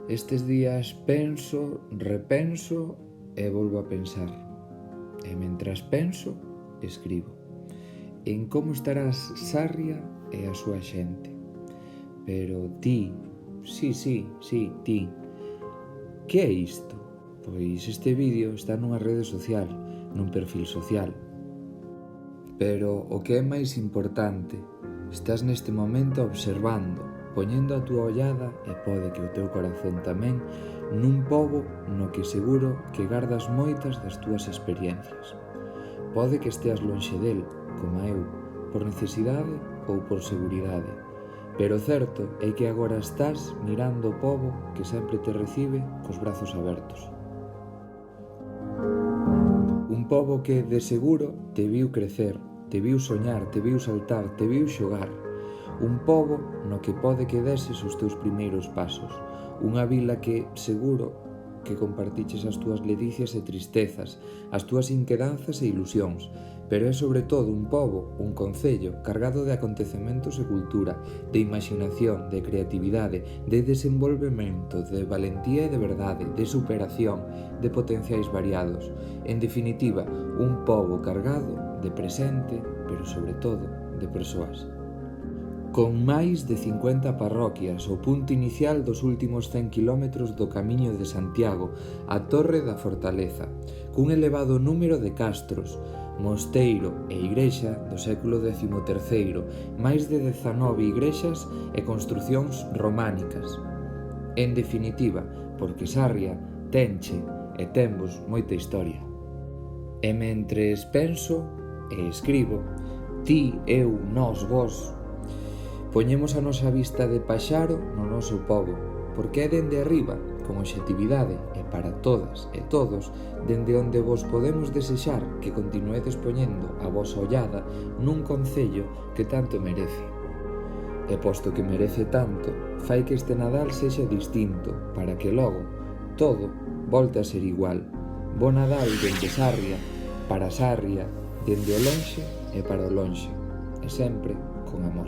Estes días penso, repenso e volvo a pensar. E mentras penso, escribo. En como estarás Sarria e a súa xente. Pero ti, sí, ti, que é isto? Pois este vídeo está nunha rede social, nun perfil social. Pero o que é máis importante, estás neste momento observando, poñendo a túa ollada, e pode que o teu corazón tamén, nun pobo no que seguro que gardas moitas das túas experiencias. Pode que esteas lonxe del, como eu, por necesidade ou por seguridade, pero o certo é que agora estás mirando o pobo que sempre te recibe cos brazos abertos. Un pobo que, de seguro, te viu crecer, te viu soñar, te viu saltar, te viu xogar. Un pobo no que pode que deses os teus primeiros pasos. Unha vila que, seguro, que compartiches as túas ledicias e tristezas, as túas inquedanzas e ilusións, pero é sobre todo un pobo, un concello, cargado de acontecementos e cultura, de imaginación, de creatividade, de desenvolvemento, de valentía e de verdade, de superación, de potenciais variados. En definitiva, un pobo cargado de presente, pero sobre todo de persoas. Con máis de 50 parroquias, o punto inicial dos últimos 100 km do Camiño de Santiago, a Torre da Fortaleza, cun elevado número de castros, mosteiro e igrexa do século XIII, máis de 19 igrexas e construcións románicas. En definitiva, porque Sarria tenche e tenvos moita historia. E mentres penso e escribo, ti, eu, nós, vós, poñemos a nosa vista de paxaro no noso pobo, porque é dende arriba, con obxectividade e para todas e todos, dende onde vos podemos desexar que continuedes poñendo a vosa ollada nun concello que tanto merece. E posto que merece tanto, fai que este Nadal sexa distinto, para que logo todo volte a ser igual. Bo Nadal dende Sarria, para Sarria, dende o lonxe e para o lonxe, e sempre con amor.